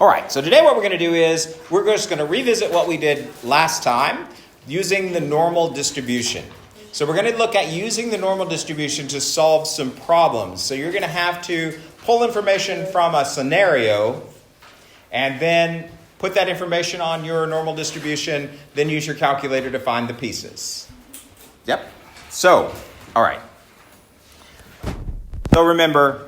All right, so today what we're going to do is we're just going to revisit what we did last time using the normal distribution. So we're going to look at using the normal distribution to solve some problems. So you're going to have to pull information from a scenario and then put that information on your normal distribution, then use your calculator to find the pieces. Yep. So, all right. So remember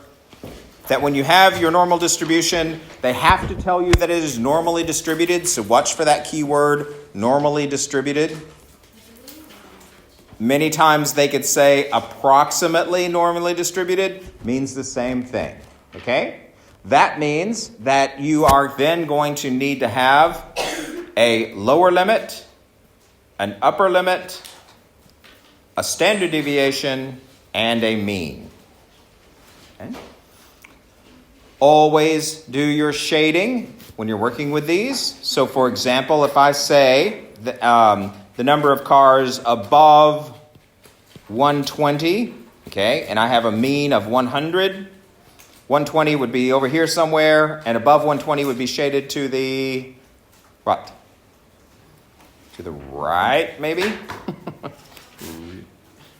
that when you have your normal distribution, they have to tell you that it is normally distributed. So watch for that keyword, normally distributed. Many times they could say approximately normally distributed, means the same thing. Okay? That means that you are then going to need to have a lower limit, an upper limit, a standard deviation, and a mean. Okay? Always do your shading when you're working with these. So, for example, if I say the number of cars above 120, okay, and I have a mean of 100, 120 would be over here somewhere, and above 120 would be shaded to the what? To the right, maybe?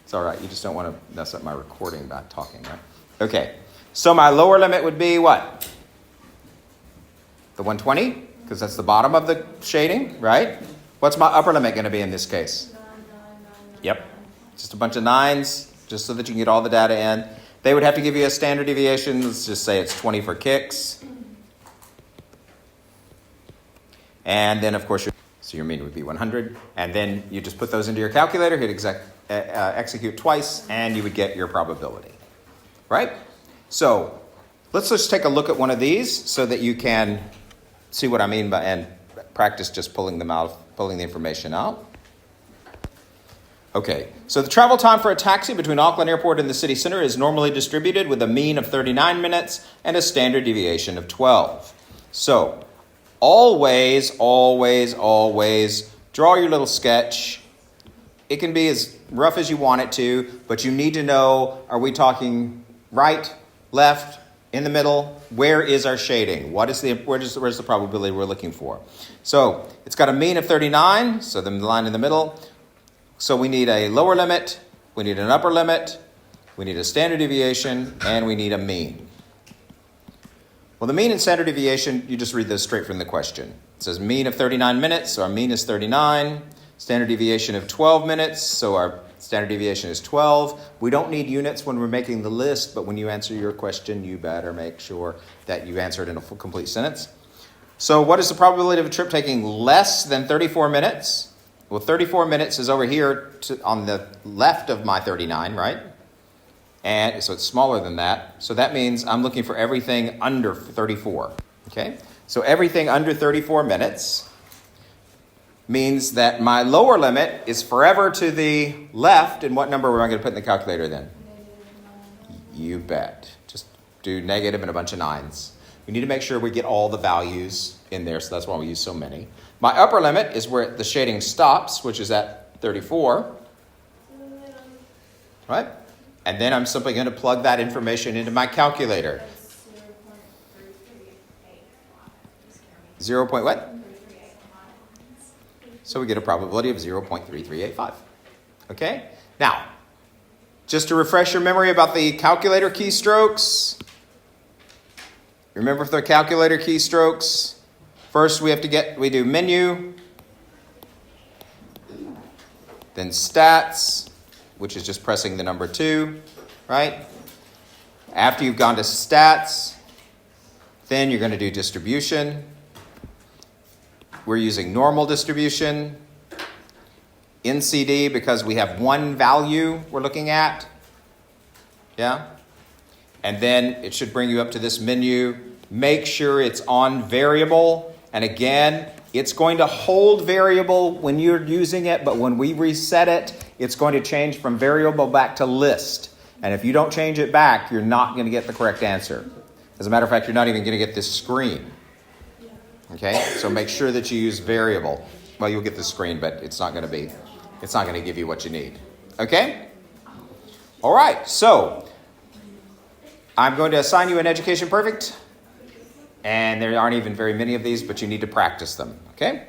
It's all right. You just don't want to mess up my recording by talking, right? Okay. So my lower limit would be what? The 120, because that's the bottom of the shading, right? What's my upper limit going to be in this case? 9, 9, 9, 9. Yep. Just a bunch of nines, just so that you can get all the data in. They would have to give you a standard deviation. Let's just say it's 20 for kicks. And then, of course, your mean would be 100. And then you just put those into your calculator, hit execute twice, and you would get your probability. Right? So let's just take a look at one of these so that you can see what I mean by and practice just pulling the information out. Okay, so the travel time for a taxi between Auckland Airport and the city center is normally distributed with a mean of 39 minutes and a standard deviation of 12. So always draw your little sketch. It can be as rough as you want it to, but you need to know, are we talking right, left, in the middle? Where is our shading? Where's the probability we're looking for? So it's got a mean of 39, so the line in the middle. So we need a lower limit, we need an upper limit, we need a standard deviation, and we need a mean. Well, the mean and standard deviation, you just read this straight from the question. It says mean of 39 minutes, so our mean is 39. Standard deviation of 12 minutes, so our standard deviation is 12. We don't need units when we're making the list, but when you answer your question, you better make sure that you answer it in a full, complete sentence. So what is the probability of a trip taking less than 34 minutes? Well, 34 minutes is over here on the left of my 39, right? And so it's smaller than that. So that means I'm looking for everything under 34, okay? So everything under 34 minutes means that my lower limit is forever to the left. And what number am I going to put in the calculator then? You bet. Just do negative and a bunch of nines. We need to make sure we get all the values in there, so that's why we use so many. My upper limit is where the shading stops, which is at 34. Right? And then I'm simply going to plug that information into my calculator. 0. What? So we get a probability of 0.3385. Okay? Now, just to refresh your memory about the calculator keystrokes. Remember the calculator keystrokes? First we do menu, then stats, which is just pressing the number 2, right? After you've gone to stats, then you're going to do distribution. We're using normal distribution. NCD, because we have one value we're looking at. Yeah? And then it should bring you up to this menu. Make sure it's on variable. And again, it's going to hold variable when you're using it, but when we reset it, it's going to change from variable back to list. And if you don't change it back, you're not going to get the correct answer. As a matter of fact, you're not even going to get this screen. Okay? So make sure that you use variable. Well, you'll get the screen, but it's not going to give you what you need. Okay? All right. So I'm going to assign you an Education Perfect And there aren't even very many of these, but you need to practice them, okay?